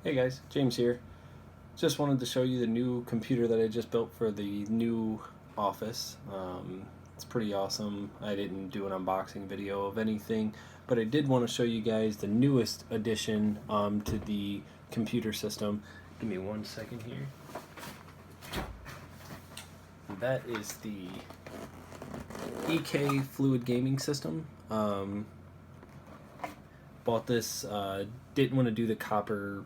Hey guys, James here. Just wanted to show you the new computer that I just built for the new office. It's pretty awesome. I didn't do an unboxing video of anything, but I did want to show you guys the newest addition to the computer system. Give me 1 second here. That is the EK Fluid Gaming System. Bought this, didn't want to do the copper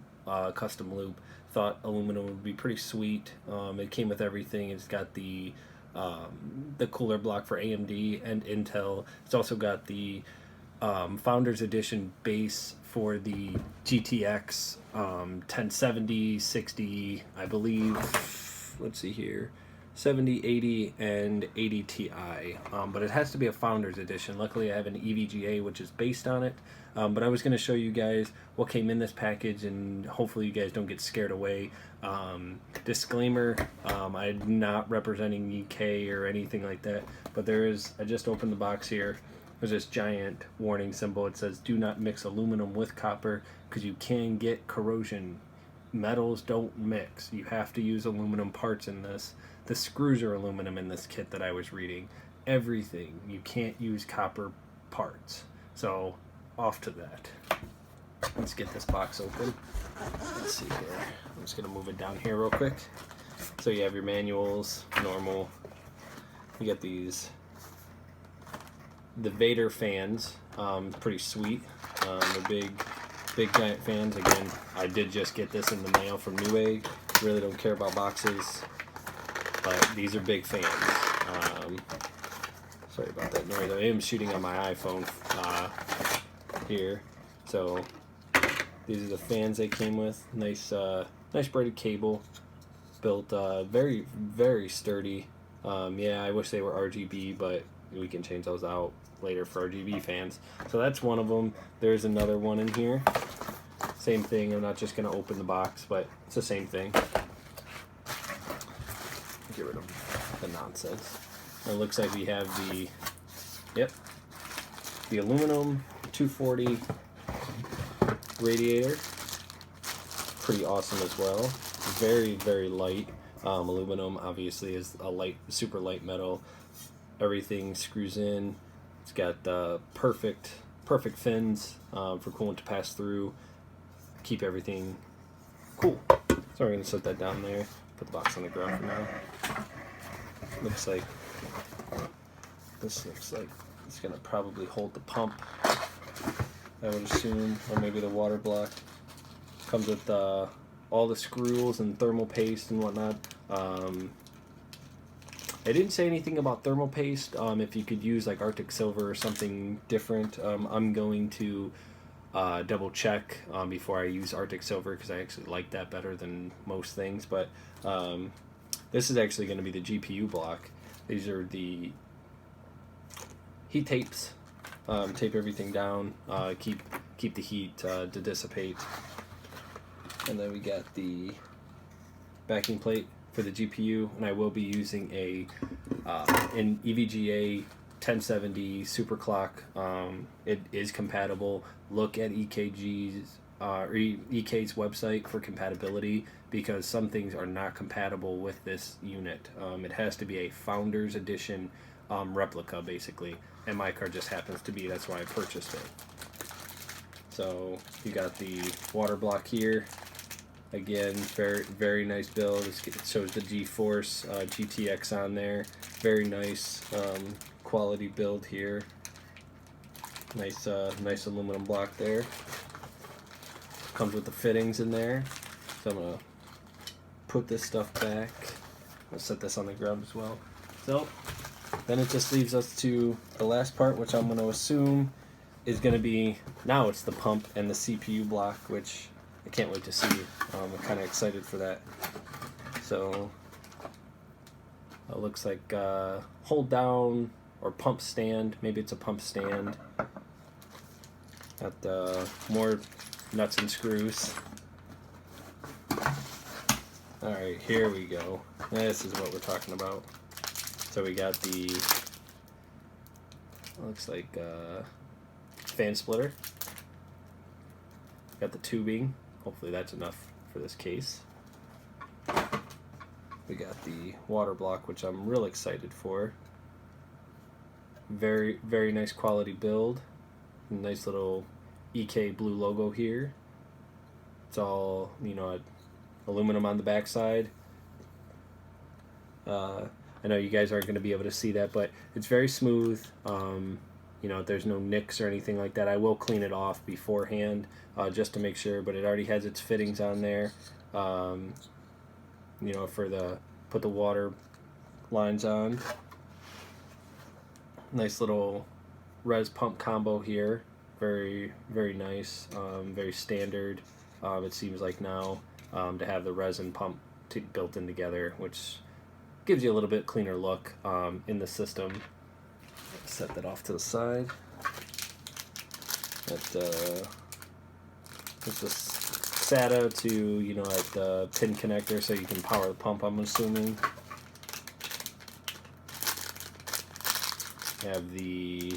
custom loop. Thought aluminum would be pretty sweet. It came with everything. It's got the cooler block for AMD and Intel. It's also got the Founders Edition base for the GTX 1070, 60, I believe. Let's see here. 70, 80, and 80 Ti. But it has to be a Founders Edition. Luckily, I have an EVGA, which is based on it. But I was going to show you guys what came in this package, and hopefully you guys don't get scared away. Disclaimer, I'm not representing EK or anything like that, but there is, I just opened the box here. There's this giant warning symbol. It says, do not mix aluminum with copper because you can get corrosion. Metals don't mix. You have to use aluminum parts in this. The screws are aluminum in this kit that I was reading. Everything. You can't use copper parts. So, off to that. Let's get this box open. Let's see here. I'm just going to move it down here real quick. So you have your manuals, normal. You get these, the Vader fans, pretty sweet. They're big giant fans. Again, I did just get this in the mail from Newegg. Really don't care about boxes, but these are big fans. Sorry about that noise. I am shooting on my iPhone here. So these are the fans they came with. Nice braided cable. Built very, very sturdy. Yeah, I wish they were RGB, but we can change those out later for RGB fans. So that's one of them. There's another one in here. Same thing. I'm not just going to open the box, but it's the same thing. Get rid of the nonsense. It looks like we have the, the aluminum 240 radiator. Pretty awesome as well. Very, very light. Aluminum obviously is a light, super light metal. Everything screws in. It's got perfect fins for coolant to pass through. Keep everything cool. So we're gonna set that down there. Put the box on the ground for now. Looks like it's gonna probably hold the pump, I would assume, or maybe the water block. Comes with all the screws and thermal paste and whatnot. I didn't say anything about thermal paste. If you could use like Arctic Silver or something different, I'm going to double check before I use Arctic Silver because I actually like that better than most things. But this is actually going to be the GPU block. These are the heat tapes. Tape everything down. Keep the heat to dissipate. And then we got the backing plate for the GPU, and I will be using an EVGA 1070 superclock. It is compatible. Look at EK's website for compatibility because some things are not compatible with this unit. It has to be a Founders Edition replica, basically, and my card just happens to be. That's why I purchased it. So you got the water block here. Again, very, very nice build. It shows the GeForce GTX on there. Very nice quality build here. Nice aluminum block there. Comes with the fittings in there. So I'm gonna put this stuff back. I'll set this on the ground as well. So then it just leaves us to the last part, which I'm gonna assume is gonna be, now it's the pump and the CPU block, which I can't wait to see. I'm kind of excited for that. So it looks like hold down or pump stand. Maybe it's a pump stand. Got more nuts and screws. Alright, here we go. This is what we're talking about. So we got the, looks like fan splitter. Got the tubing hopefully that's enough for this case. We got the water block, which I'm real excited for. Very, very nice quality build. Nice little EK blue logo here. It's all, you know, aluminum on the backside. I know you guys aren't going to be able to see that, but it's very smooth. You know, there's no nicks or anything like that. I will clean it off beforehand just to make sure, but it already has its fittings on there. You know, for put the water lines on. Nice little res pump combo here. Very, very nice. Very standard. It seems like now to have the resin pump built in together, which gives you a little bit cleaner look in the system. Set that off to the side. It's a SATA to, you know, like the pin connector so you can power the pump, I'm assuming. Have the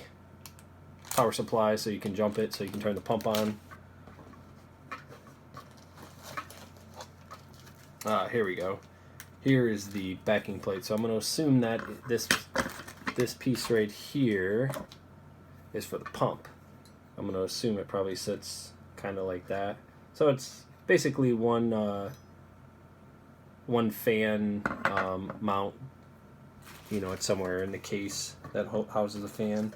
power supply so you can jump it, so you can turn the pump on. Here we go. Here is the backing plate. So I'm going to assume that this piece right here is for the pump. I'm going to assume it probably sits kind of like that. So it's basically one fan mount. You know, it's somewhere in the case that houses a fan.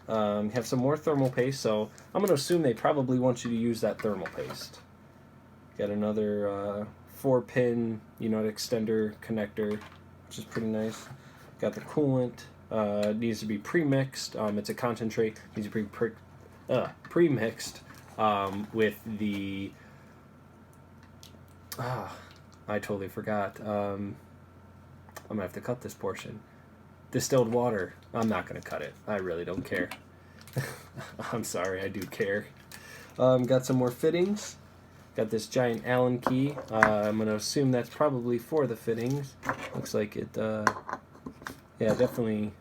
Have some more thermal paste, so I'm going to assume they probably want you to use that thermal paste. Got another 4-pin, you know, extender connector, which is pretty nice. Got the coolant. It needs to be pre-mixed. It's a concentrate. It needs to be pre-mixed with the... I totally forgot. I'm going to have to cut this portion. Distilled water. I'm not going to cut it. I really don't care. I'm sorry, I do care. Got some more fittings. Got this giant Allen key. I'm going to assume that's probably for the fittings. Looks like it, yeah, definitely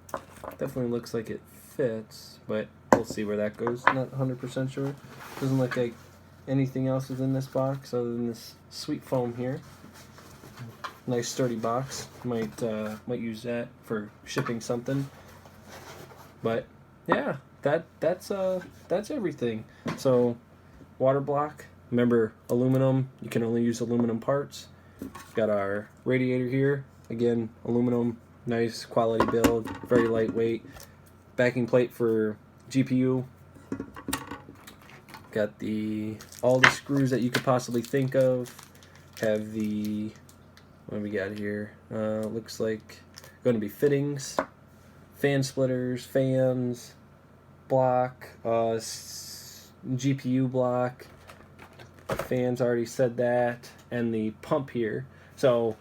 looks like it fits, but we'll see where that goes. Not 100% sure. Doesn't look like anything else is in this box other than this sweet foam here. Nice sturdy box. Might use that for shipping something. But yeah, that's everything. So water block. Remember, aluminum. You can only use aluminum parts. Got our radiator here. Again, aluminum. Nice quality build. Very lightweight. Backing plate for GPU. Got all the screws that you could possibly think of. Have the... what do we got here? Looks like going to be fittings, fan splitters, fans, block, GPU block, fans, already said that, and the pump here. So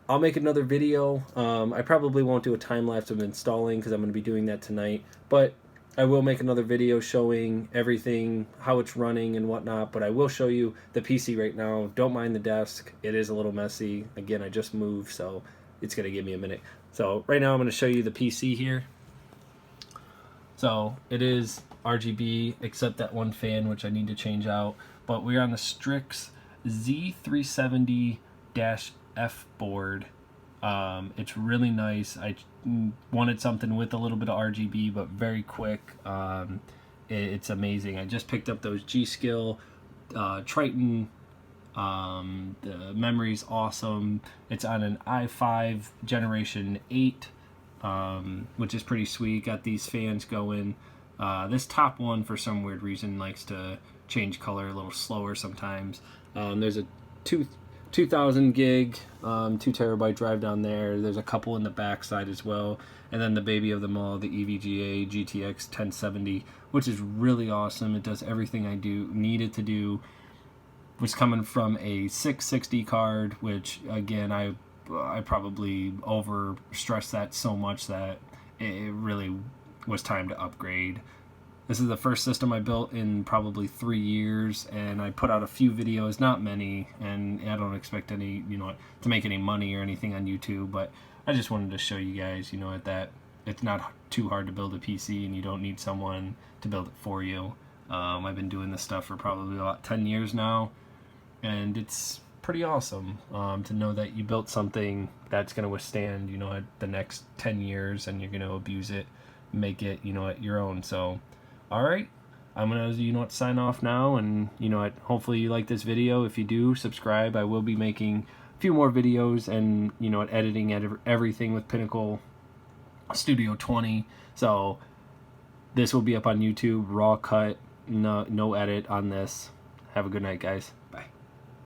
I'll make another video. I probably won't do a time lapse of installing because I'm going to be doing that tonight, but I will make another video showing everything, how it's running and whatnot, but I will show you the PC right now. Don't mind the desk. It is a little messy. Again, I just moved, so it's going to give me a minute. So right now I'm going to show you the PC here. So it is RGB, except that one fan, which I need to change out. But we're on the Strix Z370-F board. It's really nice. I wanted something with a little bit of RGB, but very quick. It's amazing. I just picked up those G.Skill Trident. The memory's awesome. It's on an i5 Generation 8, which is pretty sweet. Got these fans going. This top one, for some weird reason, likes to change color a little slower sometimes. There's a 2000 gig, 2 terabyte drive down there. There's a couple in the back side as well. And then the baby of them all, the EVGA GTX 1070, which is really awesome. It does everything I need it to do. Was coming from a 660 card, which again, I probably over stressed that so much that it really was time to upgrade. This is the first system I built in probably 3 years, and I put out a few videos, not many, and I don't expect any, to make any money or anything on YouTube, but I just wanted to show you guys, that it's not too hard to build a PC, and you don't need someone to build it for you. I've been doing this stuff for probably about 10 years now, and it's pretty awesome to know that you built something that's going to withstand, you know, the next 10 years, and you're going to abuse it, make it, you know, at your own. So, all right, I'm going to, you know what, sign off now, and, you know what, hopefully you like this video. If you do, subscribe. I will be making a few more videos and, you know, editing everything with Pinnacle Studio 20. So this will be up on YouTube, raw cut, no edit on this. Have a good night, guys.